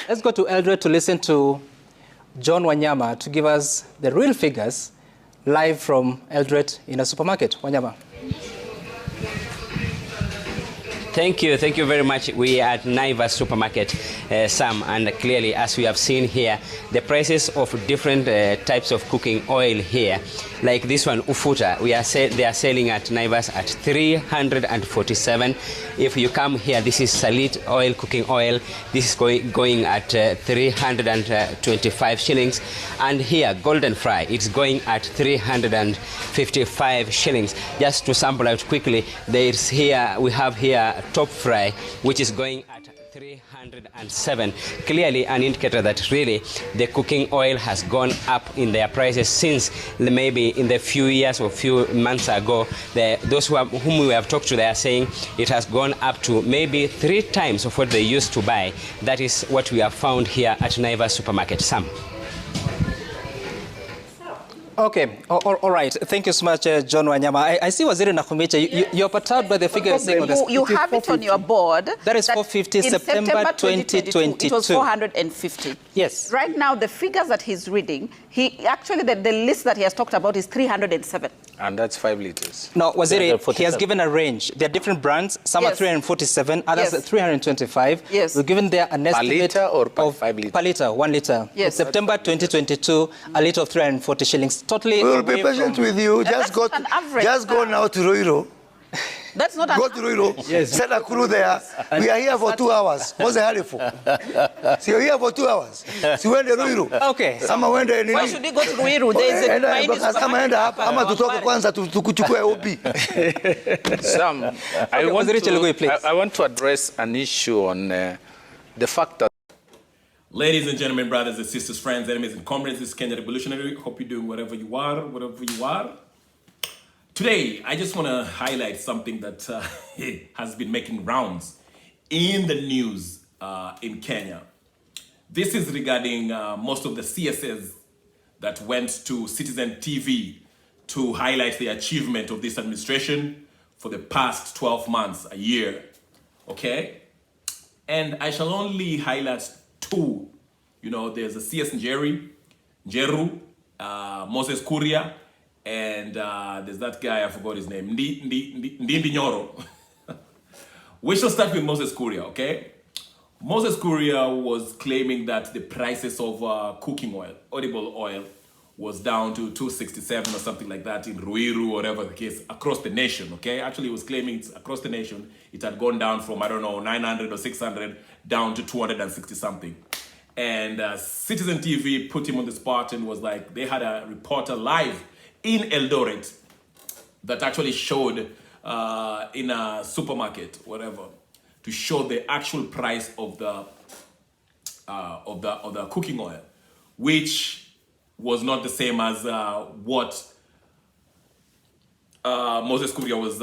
Let's go to Eldoret to listen to John Wanyama to give us the real figures live from Eldoret in a supermarket. Wanyama. Thank you very much. We are at Naivas supermarket, Sam, and clearly, as we have seen here, the prices of different types of cooking oil here, like this one, Ufuta, they are selling at Naivas at 347. If you come here, this is Salit oil, cooking oil. This is going at 325 shillings, and here, Golden Fry, it's going at 355 shillings. Just to sample out quickly, we have here Top Fry, which is going at 307. Clearly an indicator that really the cooking oil has gone up in their prices since maybe in the few years or few months ago. Those whom we have talked to, they are saying it has gone up to maybe 3 times of what they used to buy. That is what we have found here at Naivas supermarket. Sam. Okay, all right. Thank you so much, John Wanyama. I see Waziri Nakhumicha, you're perturbed by the figures saying on this. You have it on your board. That is 450, September 2022. It was 450. Yes. Right now, the figures that he's reading, the list that he has talked about is 307. And that's 5 liters. No, Waziri, he has given a range. There are different brands. Some are 347, others are 325. Yes. We've given there an estimate per liter or per of 5 liters? Per liter, 1 liter. Yes. September 2022, a liter of 340 shillings. Totally. We will be patient with you. Just go now to Ruto. That's not Go to Ruto. Yes. Set a crew there. We are here for 2 hours. What's the hurry for? So you're here for 2 hours. So when the Ruto. Okay. Why should we go to Ruiru? There is a Sam, I want to address an issue on the fact that ladies and gentlemen, brothers and sisters, friends, enemies and comrades, this is Kenya Revolutionary. Hope you're doing whatever you are. Today, I just want to highlight something that has been making rounds in the news in Kenya. This is regarding most of the CSs that went to Citizen TV to highlight the achievement of this administration for the past 12 months, a year, okay? And I shall only highlight 2. You know, there's a CS Njeru, Moses Kuria, and there's that guy, I forgot his name, Ndindi Nyoro. We shall start with Moses Kuria, okay? Moses Kuria was claiming that the prices of cooking oil, edible oil, was down to 267 or something like that in Ruiru, whatever the case, across the nation, okay? Actually, he was claiming it's across the nation. It had gone down from, I don't know, 900 or 600 down to 260 something. And Citizen TV put him on the spot and was like, they had a reporter live in Eldoret that actually showed in a supermarket, whatever, to show the actual price of the cooking oil, which was not the same as what Moses Kuria was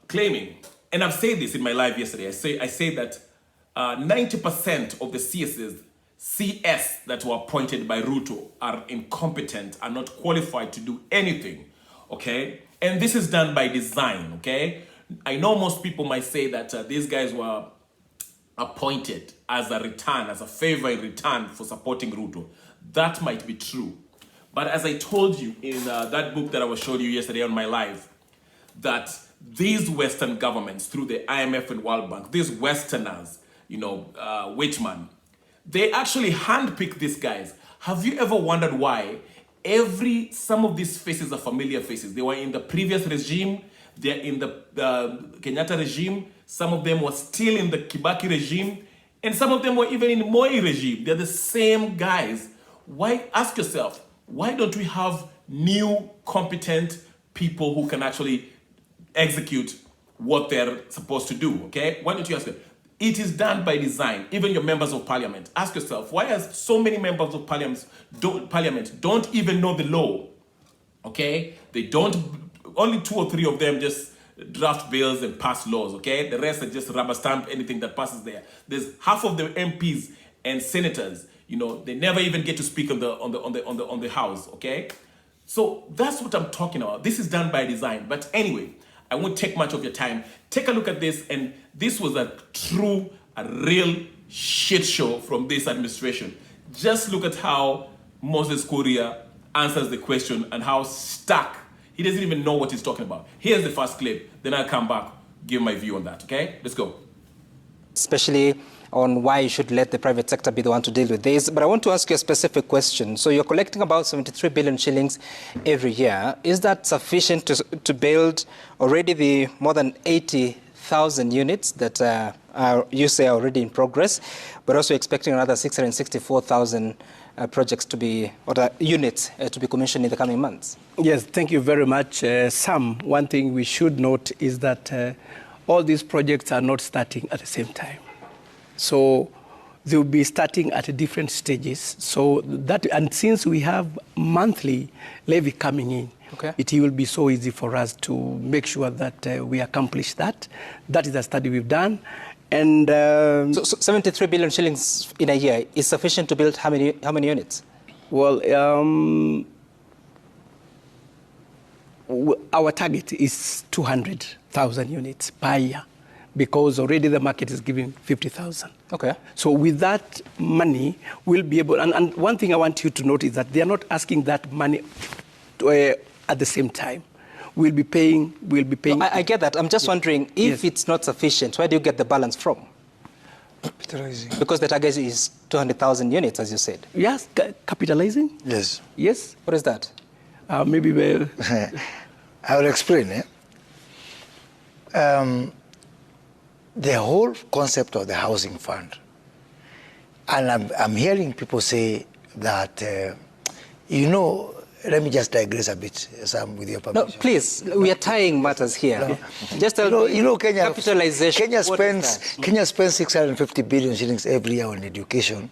claiming. And I've said this in my live yesterday. I say that 90% of the CS that were appointed by RUTO are incompetent, are not qualified to do anything, okay? And this is done by design, okay? I know most people might say that these guys were appointed as a return, as a favor in return for supporting RUTO. That might be true. But as I told you in that book that I was showing you yesterday on my live, that these Western governments, through the IMF and World Bank, these Westerners, you know, Whitman, they actually handpick these guys. Have you ever wondered why some of these faces are familiar faces? They were in the previous regime, they're in the Kenyatta regime, some of them were still in the Kibaki regime, and some of them were even in Moi regime. They're the same guys. Why? Ask yourself, why don't we have new, competent people who can actually execute what they're supposed to do, okay? Why don't you ask them? It is done by design. Even your members of parliament. Ask yourself, why are so many members of parliament don't even know the law? Okay? They don't, only 2 or 3 of them just draft bills and pass laws, okay? The rest are just rubber stamp anything that passes there. There's half of the MPs and senators, you know, they never even get to speak on the House, okay? So that's what I'm talking about. This is done by design. But anyway, I won't take much of your time. Take a look at this, and this was a real shit show from this administration. Just look at how Moses Kuria answers the question and how stuck. He doesn't even know what he's talking about. Here's the first clip. Then I'll come back, give my view on that, okay? Let's go. Especially on why you should let the private sector be the one to deal with this. But I want to ask you a specific question. So you're collecting about 73 billion shillings every year. Is that sufficient to build already the more than 80,000 units that you say are already in progress, but also expecting another 664,000 projects to be, or units to be commissioned in the coming months? Yes, thank you very much, Sam. One thing we should note is that all these projects are not starting at the same time. So they will be starting at different stages. So that, and since we have monthly levy coming in, okay, it will be so easy for us to make sure that we accomplish that. That is a study we've done. And so 73 billion shillings in a year is sufficient to build how many units? Well, our target is 200,000 units per year, because already the market is giving 50,000. Okay. So with that money, we'll be able, and one thing I want you to note is that they are not asking that money at the same time. We'll be paying. No, I get that. I'm just wondering, if it's not sufficient, where do you get the balance from? Capitalizing. Because the target is 200,000 units, as you said. Yes, capitalizing? Yes. Yes. What is that? Maybe we'll... I will explain. The whole concept of the housing fund, and I'm hearing people say that, let me just digress a bit, Sam, with your permission. No, please, we are tying matters here. No. Just tell me, Kenya, capitalization. Kenya spends 650 billion shillings every year on education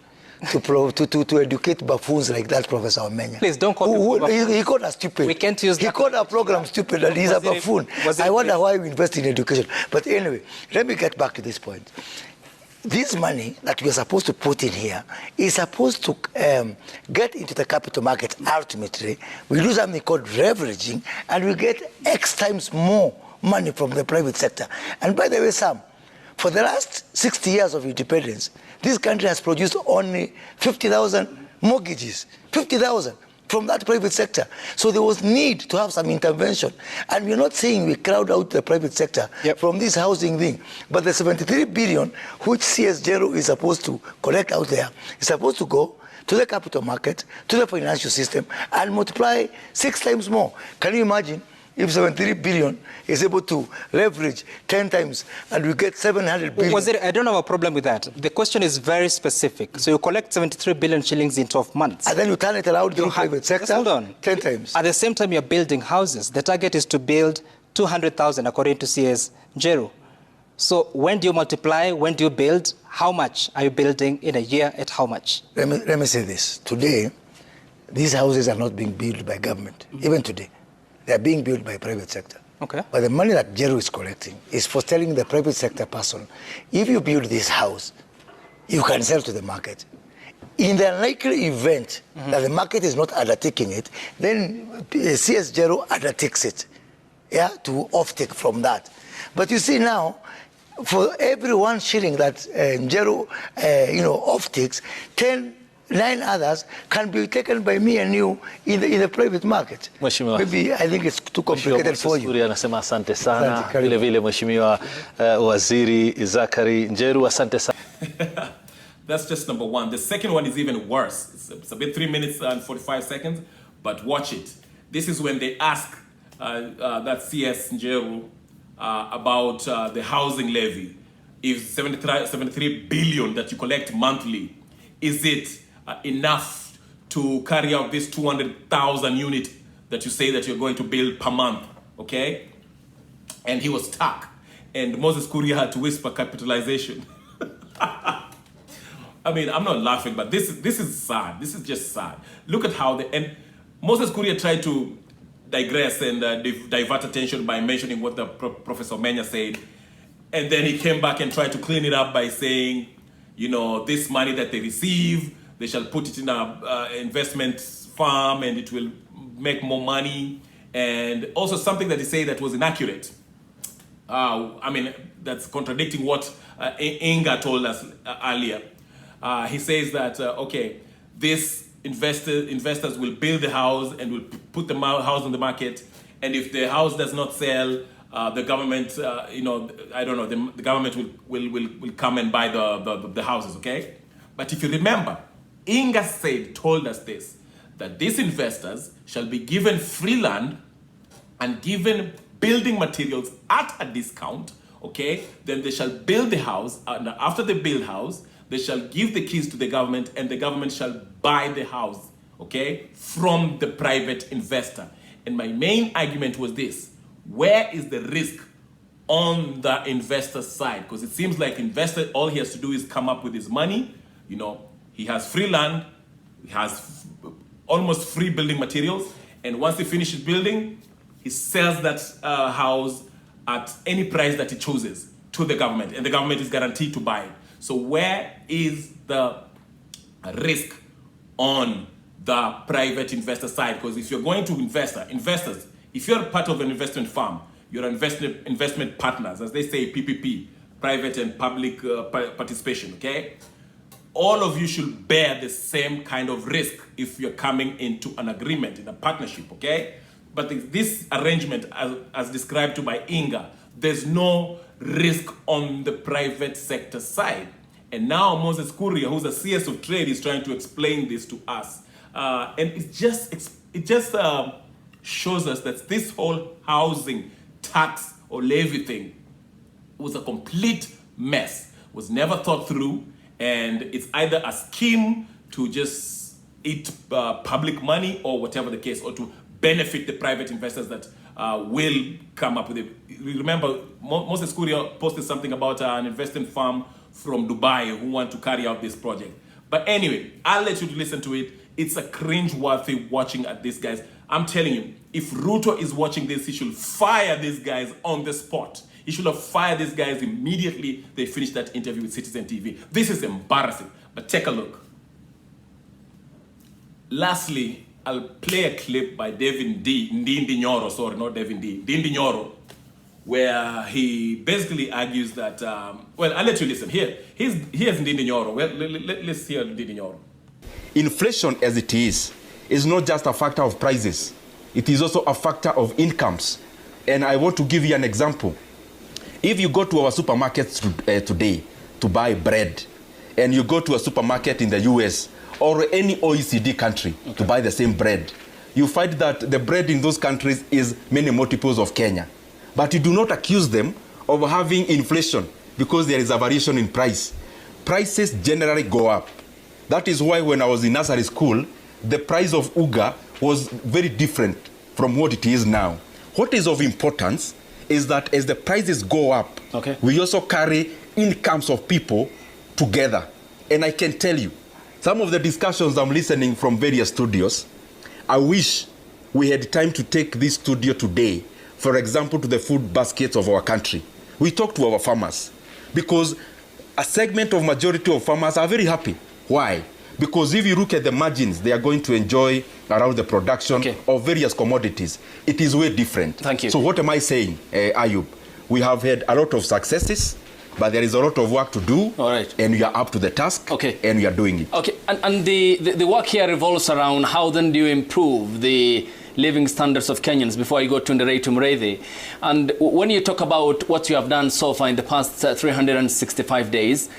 to educate buffoons like that, Professor Omenya. Please don't call him he called us stupid. We can't use that. He called our program stupid, and he's a buffoon. I wonder why we invest in education. But anyway, let me get back to this point. This money that we are supposed to put in here is supposed to get into the capital market ultimately. We do something called leveraging, and we get X times more money from the private sector. And by the way, Sam, for the last 60 years of independence, this country has produced only 50,000 mortgages, 50,000 from that private sector. So there was need to have some intervention. And we're not saying we crowd out the private sector from this housing thing, but the 73 billion which CS0 is supposed to collect out there is supposed to go to the capital market, to the financial system, and multiply 6 times more. Can you imagine if 73 billion is able to leverage 10 times and we get 700 billion? I don't have a problem with that. The question is very specific. So you collect 73 billion shillings in 12 months. And then you turn it around to the private sector. Hold on. 10 times. At the same time, you're building houses. The target is to build 200,000 according to CS0. So when do you multiply? When do you build? How much are you building in a year at how much? Let me say this. Today, these houses are not being built by government, even today. They are being built by private sector. Okay. But the money that Jero is collecting is for telling the private sector person, if you build this house, you can sell to the market. In the unlikely event that the market is not undertaking it, then CS Jero undertakes it, to offtake from that. But you see now, for every 1 shilling that Jero, offtakes, 9 others can be taken by me and you in the private market. Maybe I think it's too complicated for you. Anasema asante sana. Vile vile Mheshimiwa Waziri Zakari Njeru, asante sana. That's just number one. The second one is even worse. It's a bit 3 minutes and 45 seconds, but watch it. This is when they ask that CS Njeru about the housing levy. If 73 billion that you collect monthly, is it enough to carry out this 200,000 unit that you say that you're going to build per month, okay? And he was stuck. And Moses Kuria had to whisper capitalization. I mean, I'm not laughing, but this is sad. This is just sad. Look at how and Moses Kuria tried to digress and divert attention by mentioning what the Professor Omenya said. And then he came back and tried to clean it up by saying, this money that they receive, they shall put it in an investment farm and it will make more money. And also something that he said that was inaccurate. I mean, that's contradicting what Inga told us earlier. He says that, okay, this investors will build the house and will put the house on the market, and if the house does not sell, the government, I don't know, the government will come and buy the houses, okay? But if you remember, Inga told us this, that these investors shall be given free land and given building materials at a discount, okay? Then they shall build the house, and after they build house, they shall give the keys to the government, and the government shall buy the house, okay, from the private investor. And my main argument was this: where is the risk on the investor side? Because it seems like investor, all he has to do is come up with his money. He has free land, he has almost free building materials, and once he finishes building, he sells that house at any price that he chooses to the government, and the government is guaranteed to buy it. So where is the risk on the private investor side? Because if you're going to investors, if you're part of an investment firm, you're investment partners, as they say, PPP, private and public participation, okay? All of you should bear the same kind of risk if you're coming into an agreement, in a partnership, okay? But this arrangement, as described to by Inga, there's no risk on the private sector side. And now Moses Kuria, who's a CS of trade, is trying to explain this to us. And it just shows us that this whole housing tax or levy thing was a complete mess, was never thought through, and it's either a scheme to just eat public money or whatever the case, or to benefit the private investors that will come up with it. Remember, Moses Kuria posted something about an investing firm from Dubai who want to carry out this project. But anyway, I'll let you listen to it. It's a cringe-worthy watching at these guys. I'm telling you, if RUTO is watching this, he should fire these guys on the spot. He should have fired these guys immediately they finished that interview with Citizen TV. This is embarrassing, but take a look. Lastly, I'll play a clip by Ndindi Nyoro, sorry, not Devin D, Ndindi Nyoro, where he basically argues that, well, I'll let you listen. Here's Ndindi Nyoro. Well, let's hear Ndindi Nyoro. Inflation as it is not just a factor of prices. It is also a factor of incomes. And I want to give you an example. If you go to our supermarkets today to buy bread, and you go to a supermarket in the US or any OECD country to buy the same bread, you find that the bread in those countries is many multiples of Kenya. But you do not accuse them of having inflation because there is a variation in price. Prices generally go up. That is why when I was in nursery school, the price of uga was very different from what it is now. What is of importance is that as the prices go up, we also carry incomes of people together. And I can tell you, some of the discussions I'm listening from various studios, I wish we had time to take this studio today, for example, to the food baskets of our country. We talk to our farmers because a segment of majority of farmers are very happy. Why? Because if you look at the margins they are going to enjoy around the production of various commodities, it is way different. Thank you. So what am I saying, Ayub? We have had a lot of successes, but there is a lot of work to do. All right. And we are up to the task. And we are doing it. Okay. And the work here revolves around how then do you improve the living standards of Kenyans before you go to Nderei Muriithi. And when you talk about what you have done so far in the past 365 days,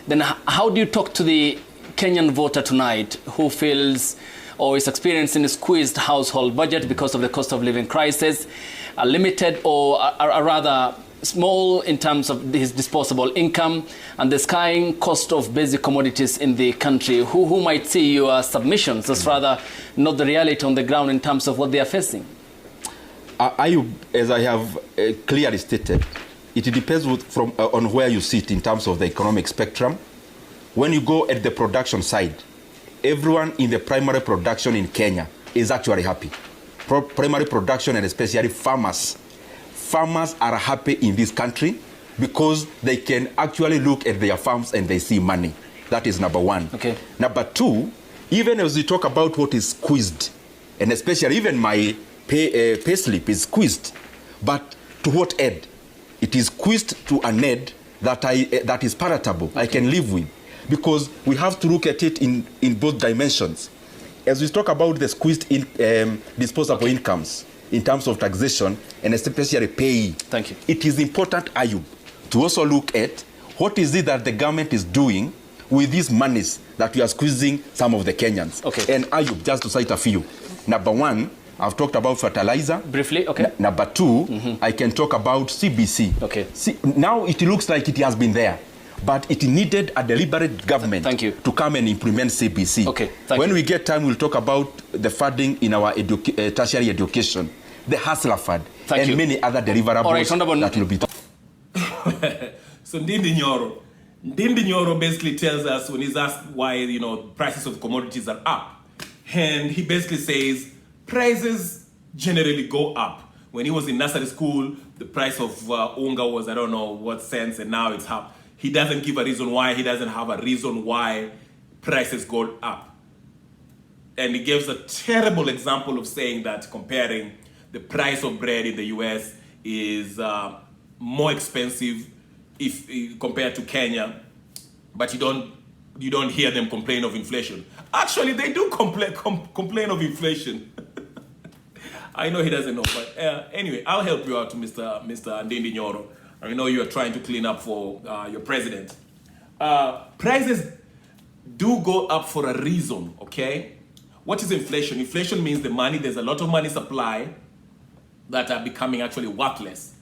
then how do you talk to the Kenyan voter tonight who feels or is experiencing a squeezed household budget because of the cost of living crisis, a limited or a rather small in terms of his disposable income, and the skying cost of basic commodities in the country, who might see your submissions as rather not the reality on the ground in terms of what they are facing? As I have clearly stated, it depends on where you sit in terms of the economic spectrum. When you go at the production side, everyone in the primary production in Kenya is actually happy. Primary production, and especially farmers. Farmers are happy in this country because they can actually look at their farms and they see money. That is number one. Number two, even as we talk about what is squeezed, and especially even my pay slip is squeezed, but to what end? It is squeezed to an end that is palatable, I can live with. Because we have to look at it in both dimensions. As we talk about the squeezed disposable incomes in terms of taxation, and especially pay, thank you. It is important, Ayub, to also look at what is it that the government is doing with these monies that we are squeezing some of the Kenyans. Okay. And Ayub, just to cite a few. Number one, I've talked about fertilizer. Briefly, okay. Number two, I can talk about CBC. Okay. Now it looks like it has been there, but it needed a deliberate government to come and implement CBC. Okay. When we get time, we'll talk about the funding in our tertiary education, the Hustler Fund, and many other deliverables that will be. So Ndindi Nyoro basically tells us, when he's asked why prices of commodities are up, and he basically says prices generally go up. When he was in nursery school, the price of unga was I don't know what cents, and now it's up. He doesn't give a reason why. He doesn't have a reason why prices go up. And he gives a terrible example of saying that comparing the price of bread in the US is more expensive if compared to Kenya, but you don't hear them complain of inflation. Actually, they do complain of inflation. I know he doesn't know, but anyway, I'll help you out, Mr. Ndindi Nyoro. I know you are trying to clean up for your president. Prices do go up for a reason, okay? What is inflation? Inflation means there's a lot of money supply that are becoming actually worthless,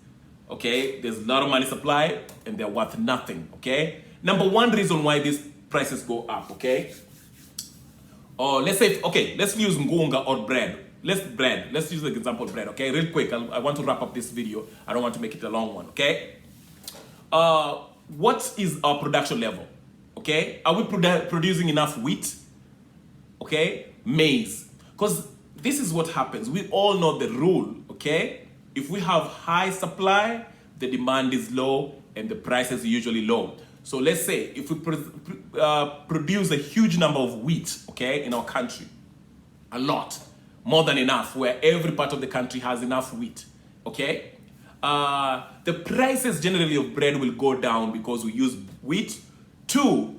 okay? There's a lot of money supply and they're worth nothing, okay? Number one reason why these prices go up, okay? Or let's say, okay, let's use ngunga or bread. Let's use the example of bread, okay? Real quick, I want to wrap up this video. I don't want to make it a long one, okay? What is our production level, okay? Are we producing enough wheat, okay? Maize, because this is what happens. We all know the rule, okay? If we have high supply, the demand is low and the price is usually low. So let's say if we produce a huge number of wheat, okay, in our country, a lot, more than enough, where every part of the country has enough wheat, okay? The prices generally of bread will go down because we use wheat to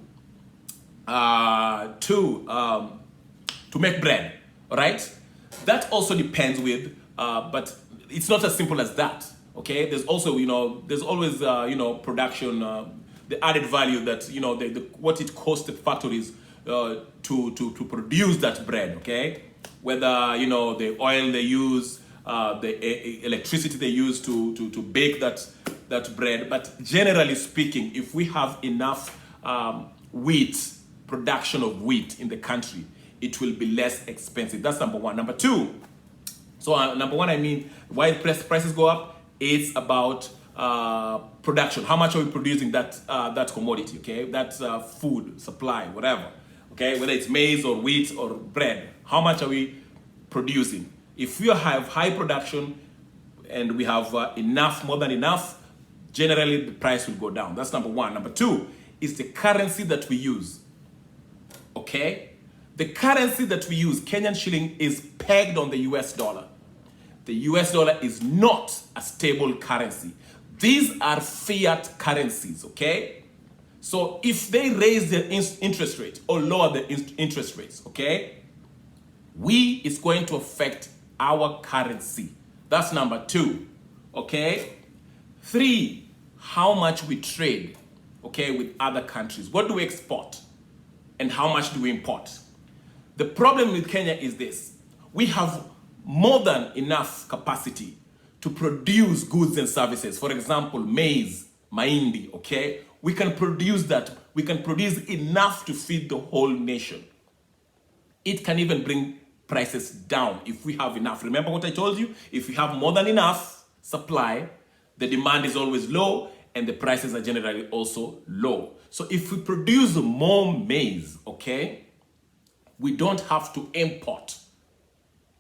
make bread, all right? That also depends with, but it's not as simple as that, okay? There's also, there's always, production, the added value that, what it costs the factories to produce that bread, okay? Whether, the oil they use, the electricity they use to bake that bread. But generally speaking, if we have enough production of wheat in the country, it will be less expensive. That's number one. Number two, number one, I mean, why prices go up, it's about production. How much are we producing that commodity, okay? That food, supply, whatever, okay? Whether it's maize or wheat or bread, how much are we producing? If we have high production and we have enough, more than enough, generally the price will go down. That's number one. Number two is the currency that we use, okay? The currency that we use, Kenyan shilling, is pegged on the US dollar. The US dollar is not a stable currency. These are fiat currencies, okay? So if they raise their interest rate or lower the interest rates, okay, it's going to affect our currency. That's number two, okay? Three, how much we trade, okay, with other countries. What do we export and how much do we import? The problem with Kenya is this. We have more than enough capacity to produce goods and services. For example, maize, mahindi, okay? We can produce that. We can produce enough to feed the whole nation. It can even bring prices down if we have enough. Remember what I told you? If we have more than enough supply, the demand is always low and the prices are generally also low. So if we produce more maize, okay, we don't have to import.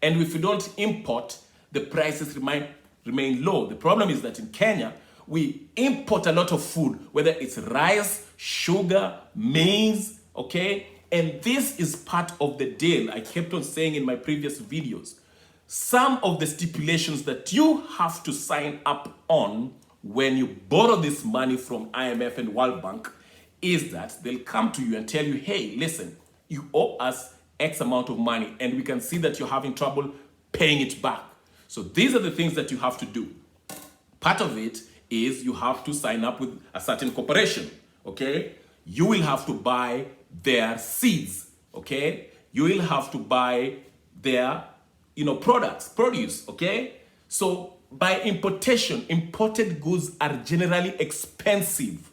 And if we don't import, the prices remain low. The problem is that in Kenya, we import a lot of food, whether it's rice, sugar, maize, okay? And this is part of the deal. I kept on saying in my previous videos, some of the stipulations that you have to sign up on, when you borrow this money from IMF and World Bank is that they'll come to you and tell you, hey, listen, you owe us X amount of money and we can see that you're having trouble paying it back. So these are the things that you have to do. Part of it is you have to sign up with a certain corporation, okay? You will have to buy their seeds, okay? You will have to buy their, produce, okay? So by importation, imported goods are generally expensive.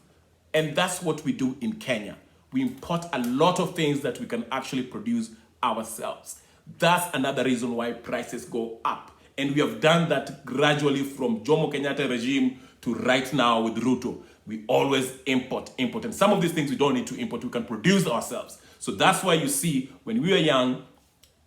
And that's what we do in Kenya. We import a lot of things that we can actually produce ourselves. That's another reason why prices go up. And we have done that gradually from Jomo Kenyatta regime to right now with RUTO. We always import. And some of these things we don't need to import, we can produce ourselves. So that's why you see, when we were young,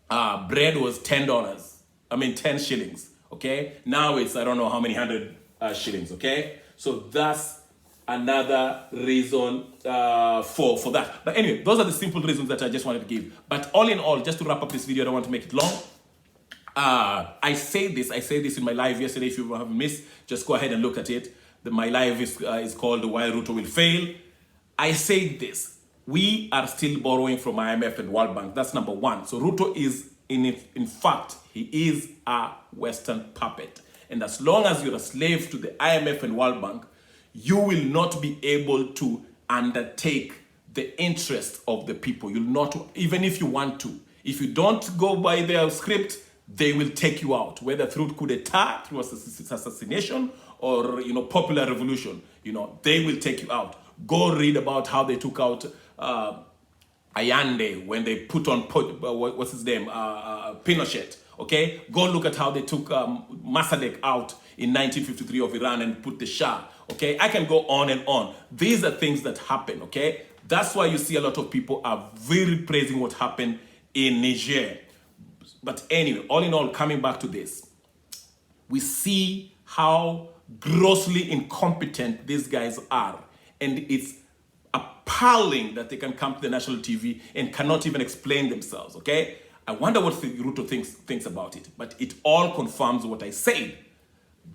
bread was $10. 10 shillings, okay? Now it's, I don't know how many hundred shillings, okay? So that's another reason for that. But anyway, those are the simple reasons that I just wanted to give. But all in all, just to wrap up this video, I don't want to make it long. I say this in my live yesterday. If you haven't missed, just go ahead and look at it. My live is called Why RUTO Will Fail. I say this. We are still borrowing from IMF and World Bank. That's number one. So RUTO is, in fact, he is a Western puppet. And as long as you're a slave to the IMF and World Bank, you will not be able to undertake the interest of the people. You'll not, even if you want to. If you don't go by their script, they will take you out, whether through coup d'etat, through assassination, or popular revolution. They will take you out. Go read about how they took out Allende when they put on what's his name, Pinochet. Okay, go look at how they took Mossadegh out in 1953 of Iran and put the Shah. Okay, I can go on and on. These are things that happen. Okay, that's why you see a lot of people are very praising what happened in Niger. But anyway, all in all, coming back to this, we see how grossly incompetent these guys are. And it's appalling that they can come to the national TV and cannot even explain themselves, okay? I wonder what RUTO thinks about it. But it all confirms what I said.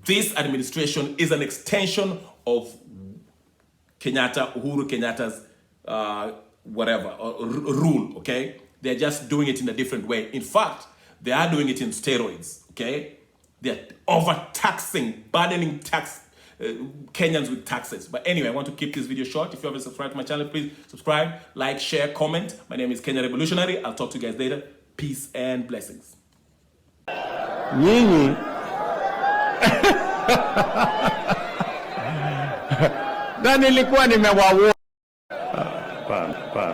This administration is an extension of Uhuru Kenyatta's rule, okay? They're just doing it in a different way. In fact, they are doing it in steroids, okay? They're overtaxing, burdening Kenyans with taxes. But anyway, I want to keep this video short. If you haven't subscribed to my channel, please subscribe, like, share, comment. My name is Kenya Revolutionary. I'll talk to you guys later. Peace and blessings. Nyinyi na nilikuwa nimewaona